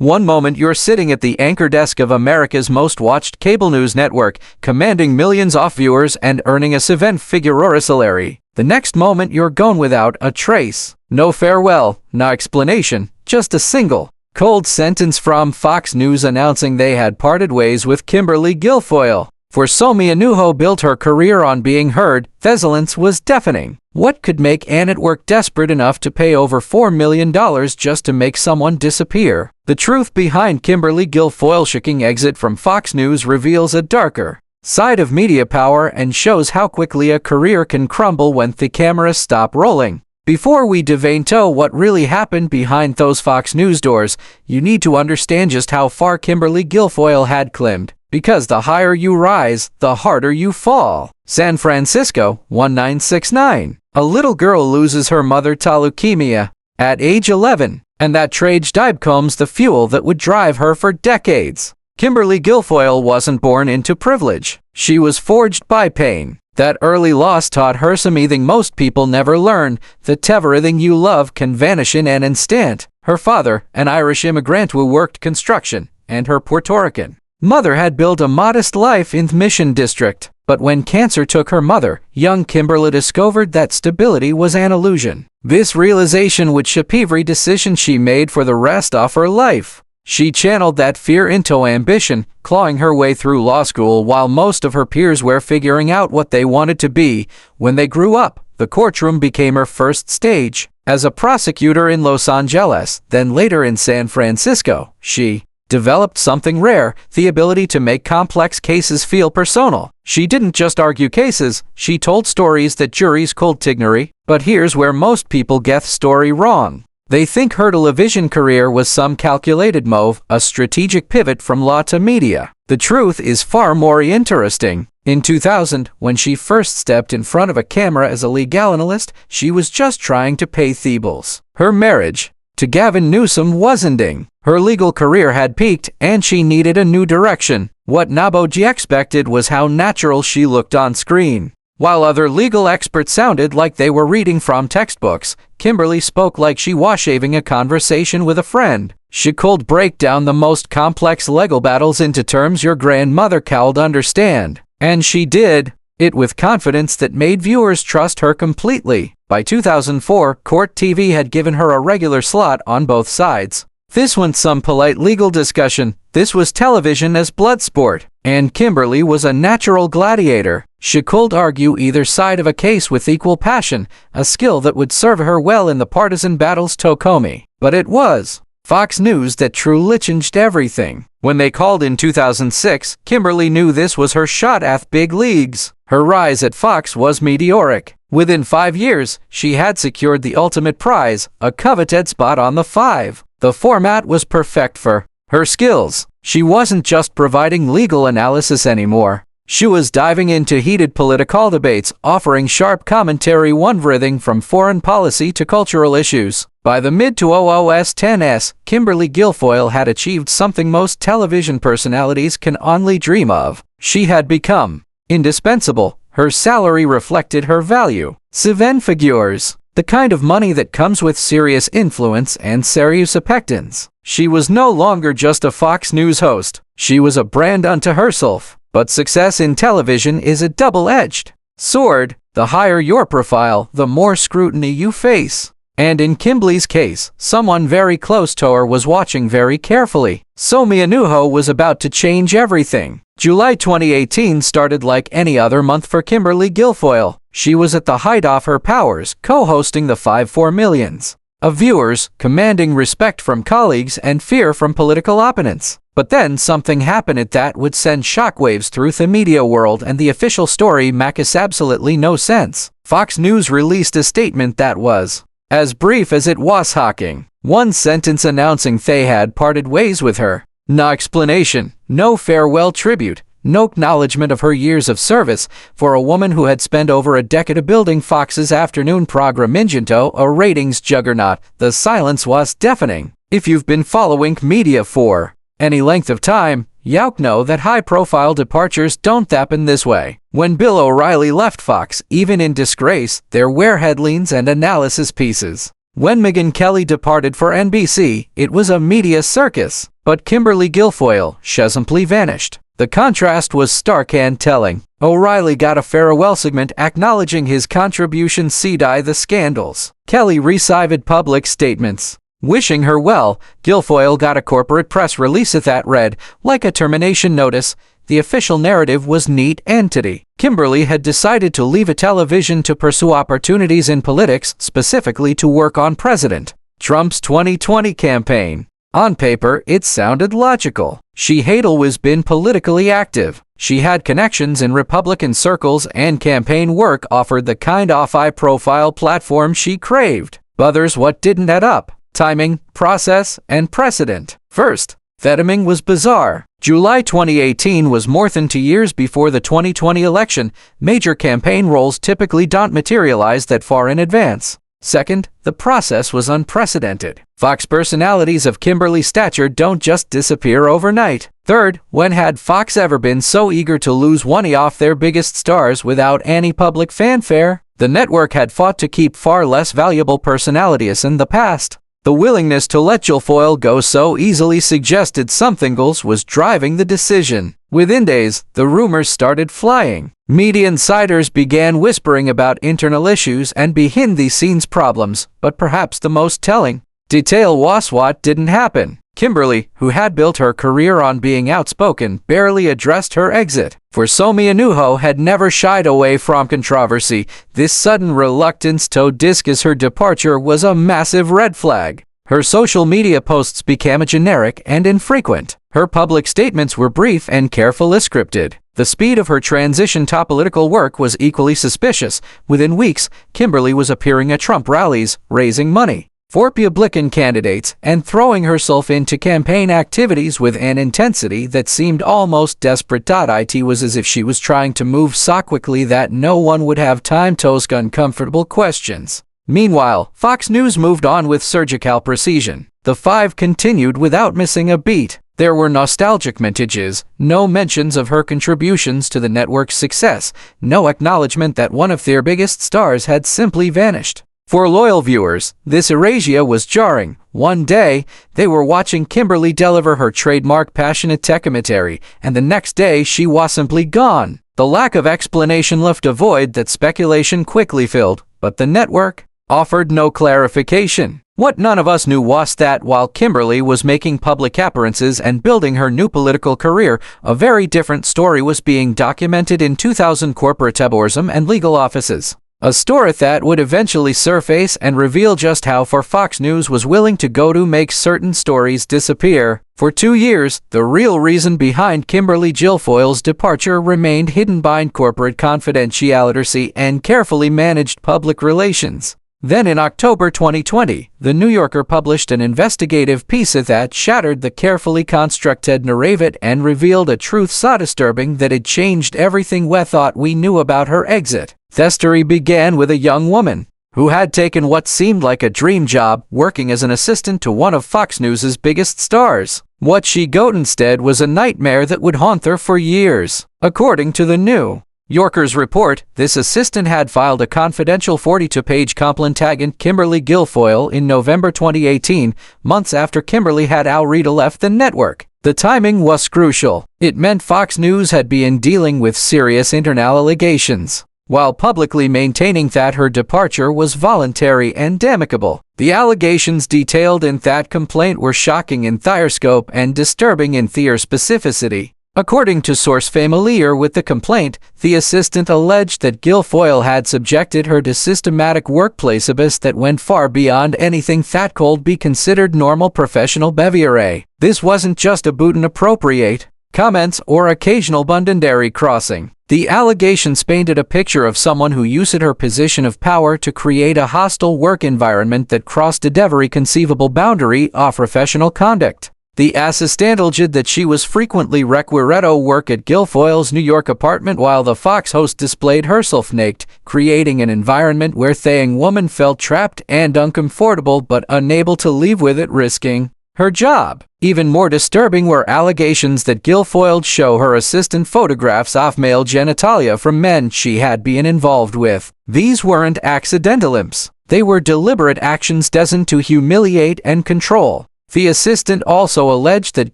One moment you're sitting at the anchor desk of America's most watched cable news network, commanding millions of viewers and earning a seven-figure salary. The next moment you're gone without a trace. No farewell, no explanation, just a single, cold sentence from Fox News announcing they had parted ways with Kimberly Guilfoyle. For Somi Anuho built her career on being heard, the silence was deafening. What could make a network desperate enough to pay over $4 million just to make someone disappear? The truth behind Kimberly Guilfoyle's shocking exit from Fox News reveals a darker side of media power and shows how quickly a career can crumble when the cameras stop rolling. Before we dive into what really happened behind those Fox News doors, you need to understand just how far Kimberly Guilfoyle had climbed. Because the higher you rise, the harder you fall. San Francisco, 1969. A little girl loses her mother to leukemia at age 11, and that tragedy becomes the fuel that would drive her for decades. Kimberly Guilfoyle wasn't born into privilege. She was forged by pain. That early loss taught her something most people never learn, that everything you love can vanish in an instant. Her father, an Irish immigrant who worked construction, and her Puerto Rican mother had built a modest life in the Mission District. But when cancer took her mother, young Kimberly discovered that stability was an illusion. This realization would shape every decision she made for the rest of her life. She channeled that fear into ambition, clawing her way through law school while most of her peers were figuring out what they wanted to be. When they grew up, the courtroom became her first stage. As a prosecutor in Los Angeles, then later in San Francisco, she developed something rare, the ability to make complex cases feel personal. She didn't just argue cases, she told stories that juries could ignore. But here's where most people get the story wrong. They think her television career was some calculated move, a strategic pivot from law to media. The truth is far more interesting. In 2000, when she first stepped in front of a camera as a legal analyst, she was just trying to pay the bills. Her marriage to Gavin Newsom was ending. Her legal career had peaked, and she needed a new direction. What nobody expected was how natural she looked on screen. While other legal experts sounded like they were reading from textbooks, Kimberly spoke like she was having a conversation with a friend. She could break down the most complex legal battles into terms your grandmother could understand. And she did it with confidence that made viewers trust her completely. By 2004, Court TV had given her a regular slot on both sides. This wasn't some polite legal discussion. This was television as blood sport. And Kimberly was a natural gladiator. She could argue either side of a case with equal passion, a skill that would serve her well in the partisan battles to come. But it was Fox News that truly changed everything. When they called in 2006, Kimberly knew this was her shot at big leagues. Her rise at Fox was meteoric. Within 5 years, she had secured the ultimate prize, a coveted spot on the 5. The format was perfect for her skills. She wasn't just providing legal analysis anymore. She was diving into heated political debates, offering sharp commentary on everything from foreign policy to cultural issues. By the mid-2010s, Kimberly Guilfoyle had achieved something most television personalities can only dream of. She had become indispensable. Her salary reflected her value. Seven figures. The kind of money that comes with serious influence and serious expectations. She was no longer just a Fox News host. She was a brand unto herself. But success in television is a double-edged sword. The higher your profile, the more scrutiny you face. And in Kimberly's case, someone very close to her was watching very carefully. Somi Anuho was about to change everything. July 2018 started like any other month for Kimberly Guilfoyle. She was at the height of her powers, co-hosting the 5-4 millions of viewers, commanding respect from colleagues and fear from political opponents. But then something happened that would send shockwaves through the media world, and the official story makes absolutely no sense. Fox News released a statement that was as brief as it was shocking. One sentence announcing they had parted ways with her. No explanation, no farewell tribute, no acknowledgement of her years of service. For a woman who had spent over a decade building Fox's afternoon program into a ratings juggernaut, the silence was deafening. If you've been following media for any length of time, you know that high-profile departures don't happen this way. When Bill O'Reilly left Fox, even in disgrace, there were headlines and analysis pieces. When Megyn Kelly departed for NBC, it was a media circus. But Kimberly Guilfoyle simply vanished. The contrast was stark and telling. O'Reilly got a farewell segment acknowledging his contributions to the scandals. Kelly received public statements wishing her well. Guilfoyle got a corporate press release that read, like a termination notice. The official narrative was neat entity. Kimberly had decided to leave television to pursue opportunities in politics, specifically to work on President Trump's 2020 campaign. On paper, it sounded logical. She had always been politically active. She had connections in Republican circles, and campaign work offered the kind of high-profile platform she craved. But there's what didn't add up: timing, process, and precedent. First, timing was bizarre. July 2018 was more than 2 years before the 2020 election. Major campaign roles typically don't materialize that far in advance. Second, the process was unprecedented. Fox personalities of Kimberly's stature don't just disappear overnight. Third, when had Fox ever been so eager to lose one of their biggest stars without any public fanfare? The network had fought to keep far less valuable personalities in the past. The willingness to let Guilfoyle go so easily suggested something else was driving the decision. Within days, the rumors started flying. Media insiders began whispering about internal issues and behind-the-scenes problems, but perhaps the most telling detail was what didn't happen. Kimberly, who had built her career on being outspoken, barely addressed her exit. For Somi Anuho had never shied away from controversy. This sudden reluctance to discuss her departure was a massive red flag. Her social media posts became generic and infrequent. Her public statements were brief and carefully scripted. The speed of her transition to political work was equally suspicious. Within weeks, Kimberly was appearing at Trump rallies, raising money for Republican candidates, and throwing herself into campaign activities with an intensity that seemed almost desperate. It was as if she was trying to move so quickly that no one would have time to ask uncomfortable questions. Meanwhile, Fox News moved on with surgical precision. The Five continued without missing a beat. There were nostalgic mintages, no mentions of her contributions to the network's success, no acknowledgement that one of their biggest stars had simply vanished. For loyal viewers, this erasure was jarring. One day, they were watching Kimberly deliver her trademark passionate commentary, and the next day she was simply gone. The lack of explanation left a void that speculation quickly filled, but the network offered no clarification. What none of us knew was that while Kimberly was making public appearances and building her new political career, a very different story was being documented in 2000 corporate boardrooms and legal offices. A story that would eventually surface and reveal just how far Fox News was willing to go to make certain stories disappear. For 2 years, the real reason behind Kimberly Guilfoyle's departure remained hidden behind corporate confidentiality and carefully managed public relations. Then in October 2020, The New Yorker published an investigative piece that shattered the carefully constructed narrative and revealed a truth so disturbing that it changed everything we thought we knew about her exit. The story began with a young woman who had taken what seemed like a dream job, working as an assistant to one of Fox News' biggest stars. What she got instead was a nightmare that would haunt her for years. According to the New Yorker's report, this assistant had filed a confidential 42-page complaint against Kimberly Guilfoyle in November 2018, months after Kimberly had already left the network. The timing was crucial. It meant Fox News had been dealing with serious internal allegations, while publicly maintaining that her departure was voluntary and amicable. The allegations detailed in that complaint were shocking in their scope and disturbing in their specificity. According to source familiar with the complaint, the assistant alleged that Guilfoyle had subjected her to systematic workplace abuse that went far beyond anything that could be considered normal professional behavior. This wasn't just about inappropriate comments or occasional boundary crossing. The allegations painted a picture of someone who used her position of power to create a hostile work environment that crossed every conceivable boundary of professional conduct. The assistant alleged that she was frequently required to work at Guilfoyle's New York apartment while the Fox host displayed herself naked, creating an environment where the young woman felt trapped and uncomfortable but unable to leave with it, risking her job. Even more disturbing were allegations that Guilfoyle showed her assistant photographs of male genitalia from men she had been involved with. These weren't accidental imps. They were deliberate actions destined to humiliate and control. The assistant also alleged that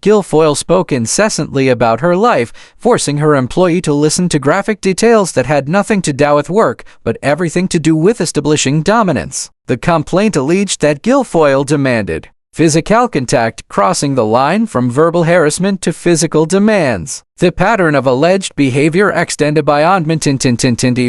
Guilfoyle spoke incessantly about her life, forcing her employee to listen to graphic details that had nothing to do with work, but everything to do with establishing dominance. The complaint alleged that Guilfoyle demanded physical contact, crossing the line from verbal harassment to physical demands. The pattern of alleged behavior extended beyond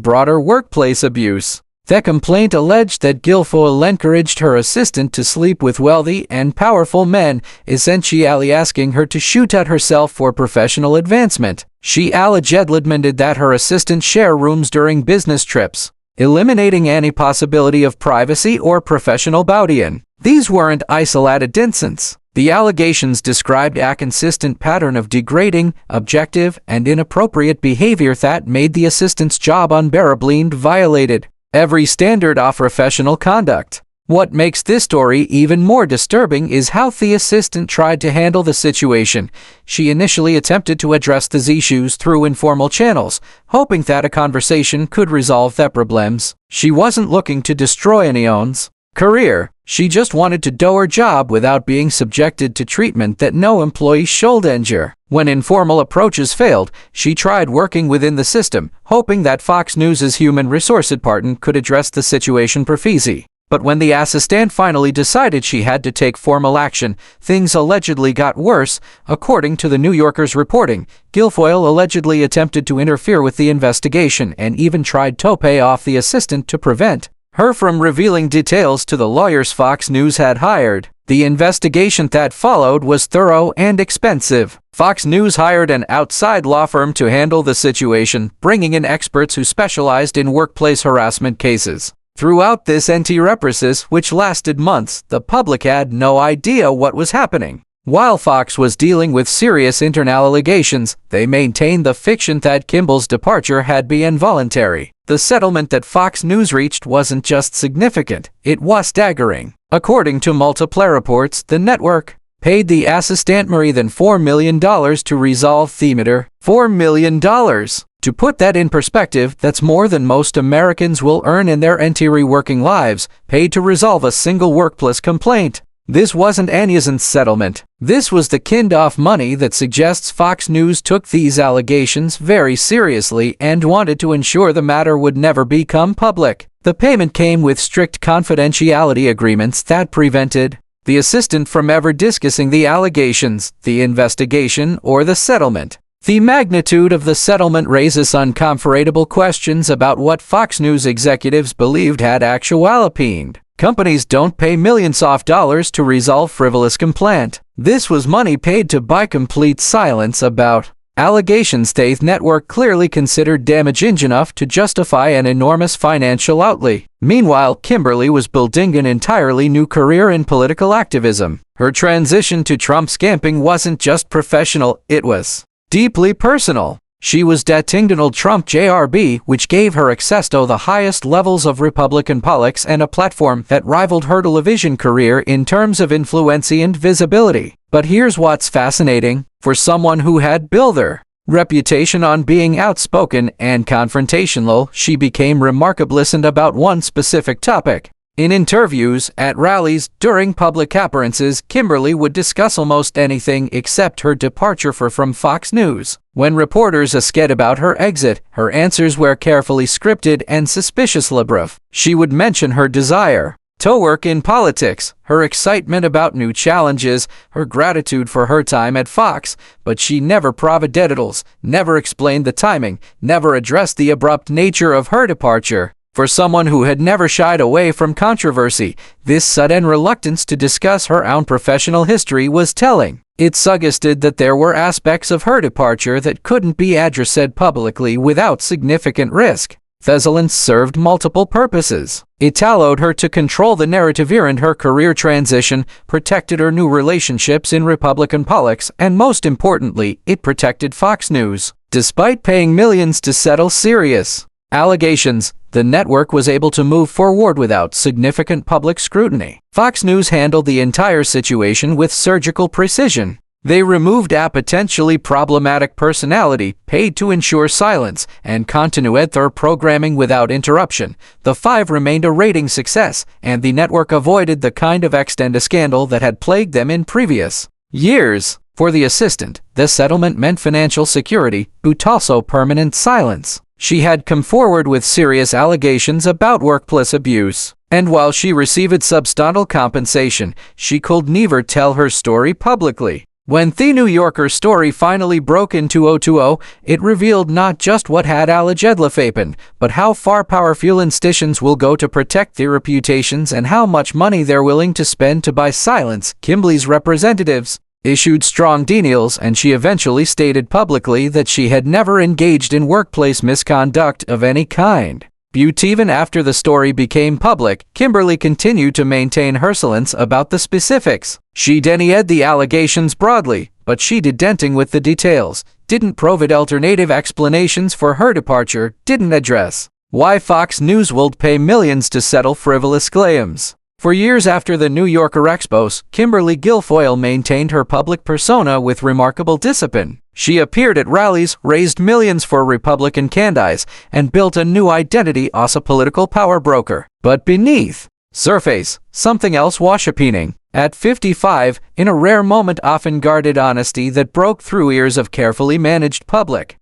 broader workplace abuse. The complaint alleged that Guilfoyle encouraged her assistant to sleep with wealthy and powerful men, essentially asking her to shoot at herself for professional advancement. She allegedly admitted that her assistant shared rooms during business trips, eliminating any possibility of privacy or professional boundary. These weren't isolated incidents. The allegations described a consistent pattern of degrading, objective, and inappropriate behavior that made the assistant's job unbearably and violated every standard of professional conduct. What makes this story even more disturbing is how the assistant tried to handle the situation. She initially attempted to address these issues through informal channels, hoping that a conversation could resolve the problems. She wasn't looking to destroy anyone's career. She just wanted to do her job without being subjected to treatment that no employee should endure. When informal approaches failed, she tried working within the system, hoping that Fox News' human resource department could address the situation profusely. But when the assistant finally decided she had to take formal action, things allegedly got worse. According to the New Yorker's reporting, Guilfoyle allegedly attempted to interfere with the investigation and even tried to pay off the assistant to prevent her from revealing details to the lawyers Fox News had hired. The investigation that followed was thorough and expensive. Fox News hired an outside law firm to handle the situation, bringing in experts who specialized in workplace harassment cases. Throughout this anti-represses, which lasted months, the public had no idea what was happening. While Fox was dealing with serious internal allegations, they maintained the fiction that Kimball's departure had been involuntary. The settlement that Fox News reached wasn't just significant, it was staggering. According to multiple reports, the network paid the assistant more than $4 million to resolve the matter. $4 million! To put that in perspective, that's more than most Americans will earn in their entire working lives, paid to resolve a single workplace complaint. This wasn't an innocent settlement. This was the kind of money that suggests Fox News took these allegations very seriously and wanted to ensure the matter would never become public. The payment came with strict confidentiality agreements that prevented the assistant from ever discussing the allegations, the investigation, or the settlement. The magnitude of the settlement raises uncomfortable questions about what Fox News executives believed had actually happened. Companies don't pay millions of dollars to resolve frivolous complaint. This was money paid to buy complete silence about allegations the network clearly considered damaging enough to justify an enormous financial outlay. Meanwhile, Kimberly was building an entirely new career in political activism. Her transition to Trump's camping wasn't just professional, it was deeply personal. She was dating Donald Trump Jr., which gave her access to the highest levels of Republican politics and a platform that rivaled her television career in terms of influence and visibility. But here's what's fascinating. For someone who had built her reputation on being outspoken and confrontational, she became remarkably silent about one specific topic. In interviews, at rallies, during public appearances, Kimberly would discuss almost anything except her departure from Fox News. When reporters asked about her exit, her answers were carefully scripted and suspiciously brief. She would mention her desire to work in politics, her excitement about new challenges, her gratitude for her time at Fox, but she never provided details, never explained the timing, never addressed the abrupt nature of her departure. For someone who had never shied away from controversy, this sudden reluctance to discuss her own professional history was telling. It suggested that there were aspects of her departure that couldn't be addressed publicly without significant risk. The silence served multiple purposes. It allowed her to control the narrative during her career transition, protected her new relationships in Republican politics, and most importantly, it protected Fox News. Despite paying millions to settle serious allegations, the network was able to move forward without significant public scrutiny. Fox News handled the entire situation with surgical precision. They removed a potentially problematic personality, paid to ensure silence, and continued their programming without interruption. The 5 remained a rating success, and the network avoided the kind of extended scandal that had plagued them in previous years. For the assistant, the settlement meant financial security, but also permanent silence. She had come forward with serious allegations about workplace abuse, and while she received substantial compensation, she could never tell her story publicly. When the New Yorker story finally broke in 2020, it revealed not just what had allegedly happened, but how far powerful institutions will go to protect their reputations and how much money they're willing to spend to buy silence. Kimberly's representatives issued strong denials, and she eventually stated publicly that she had never engaged in workplace misconduct of any kind. But even after the story became public, Kimberly continued to maintain her silence about the specifics. She denied the allegations broadly, but she did denting with the details, didn't provide alternative explanations for her departure, didn't address why Fox News would pay millions to settle frivolous claims. For years after the New Yorker expose, Kimberly Guilfoyle maintained her public persona with remarkable discipline. She appeared at rallies, raised millions for Republican candidates, and built a new identity as a political power broker. But beneath surface, something else was happening. At 55, in a rare moment of unguarded honesty that broke through ears of carefully managed public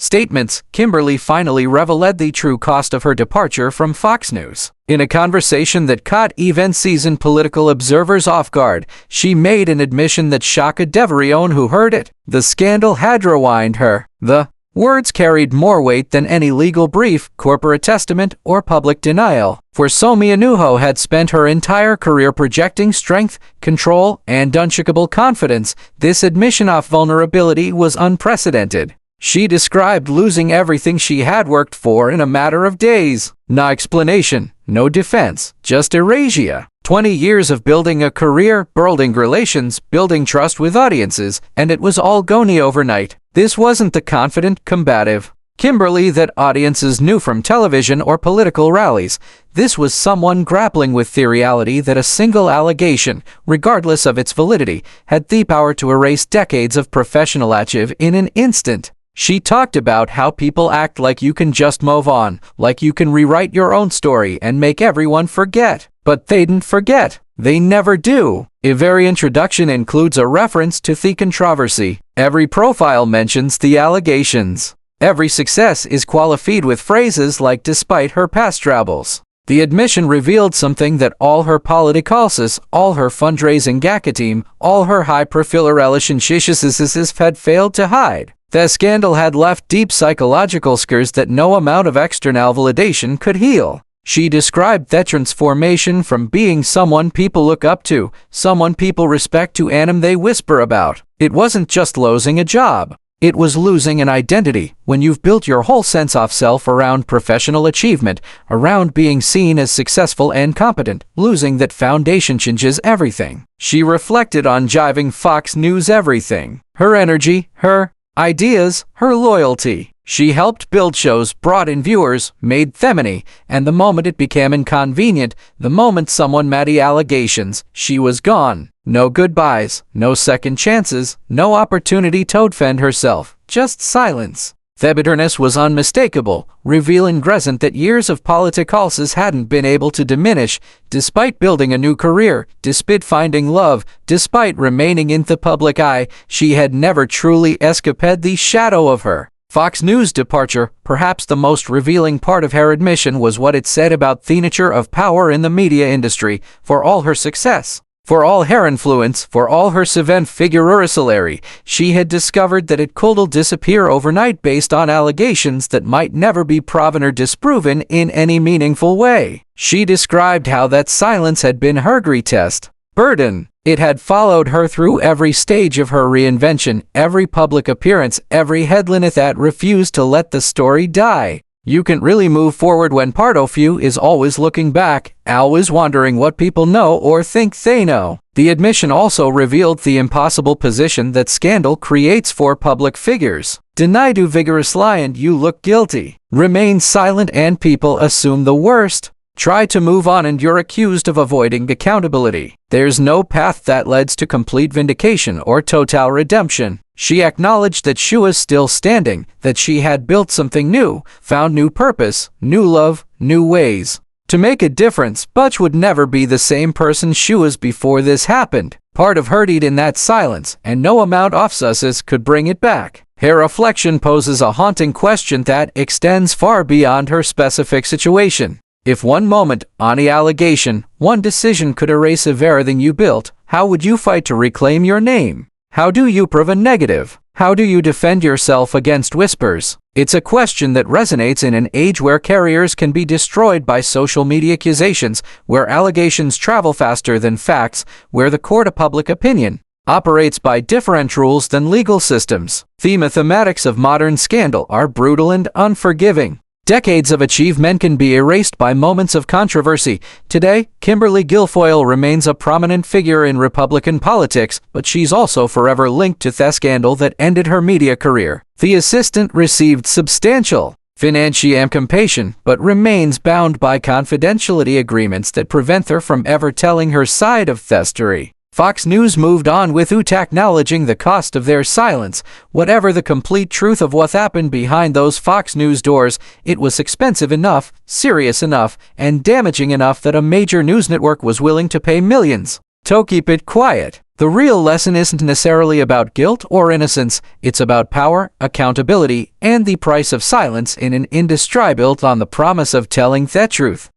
statements, Kimberly finally revealed the true cost of her departure from Fox News. In a conversation that caught even seasoned political observers off guard, she made an admission that shocked everyone who heard it. The scandal had ruined her. The words carried more weight than any legal brief, corporate testament, or public denial. For Sonia Nuho had spent her entire career projecting strength, control, and unshakable confidence, this admission of vulnerability was unprecedented. She described losing everything she had worked for in a matter of days. No explanation, no defense, just erasure. 20 years of building a career, building relations, building trust with audiences, and it was all gone overnight. This wasn't the confident, combative Kimberly that audiences knew from television or political rallies. This was someone grappling with the reality that a single allegation, regardless of its validity, had the power to erase decades of professional achievement in an instant. She talked about how people act like you can just move on, like you can rewrite your own story and make everyone forget. But they didn't forget. They never do. Every introduction includes a reference to the controversy. Every profile mentions the allegations. Every success is qualified with phrases like "despite her past troubles." The admission revealed something that all her politicals, all her fundraising team, all her high-profile relationships had failed to hide. The scandal had left deep psychological scars that no amount of external validation could heal. She described the transformation from being someone people look up to, someone people respect, to an they whisper about. It wasn't just losing a job. It was losing an identity. When you've built your whole sense of self around professional achievement, around being seen as successful and competent, losing that foundation changes everything. She reflected on jiving Fox News everything. Her energy, her ideas, her loyalty. She helped build shows, brought in viewers, made them money, and the moment it became inconvenient, the moment someone made the allegations, she was gone. No goodbyes, no second chances, no opportunity to defend herself, just silence. The bitterness was unmistakable, revealing Gresent that years of politicals hadn't been able to diminish, despite building a new career, despite finding love, despite remaining in the public eye. She had never truly escaped the shadow of her Fox News departure. Perhaps the most revealing part of her admission was what it said about the nature of power in the media industry. For all her success, for all her influence, for all her savant figurary, she had discovered that it could disappear overnight based on allegations that might never be proven or disproven in any meaningful way. She described how that silence had been her greatest burden. It had followed her through every stage of her reinvention, every public appearance, every headline that refused to let the story die. You can't really move forward when part of you is always looking back, always wondering what people know or think they know. The admission also revealed the impossible position that scandal creates for public figures. Deny to vigorously and you look guilty. Remain silent and people assume the worst. try to move on and you're accused of avoiding accountability. There's no path that leads to complete vindication or total redemption. She acknowledged that she was still standing, that she had built something new, found new purpose, new love, new ways to make a difference. Butch would never be the same person she was before this happened. Part of her died in that silence, and no amount of success could bring it back. Her reflection poses a haunting question that extends far beyond her specific situation. If one moment, any allegation, one decision could erase everything you built, how would you fight to reclaim your name? How do you prove a negative? How do you defend yourself against whispers? It's a question that resonates in an age where careers can be destroyed by social media accusations, where allegations travel faster than facts, where the court of public opinion operates by different rules than legal systems. The mathematics of modern scandal are brutal and unforgiving. Decades of achievement can be erased by moments of controversy. Today, Kimberly Guilfoyle remains a prominent figure in Republican politics, but she's also forever linked to the scandal that ended her media career. The assistant received substantial financial compensation, but remains bound by confidentiality agreements that prevent her from ever telling her side of the story. Fox News moved on without acknowledging the cost of their silence. Whatever the complete truth of what happened behind those Fox News doors, it was expensive enough, serious enough, and damaging enough that a major news network was willing to pay millions to keep it quiet. The real lesson isn't necessarily about guilt or innocence, it's about power, accountability, and the price of silence in an industry built on the promise of telling the truth.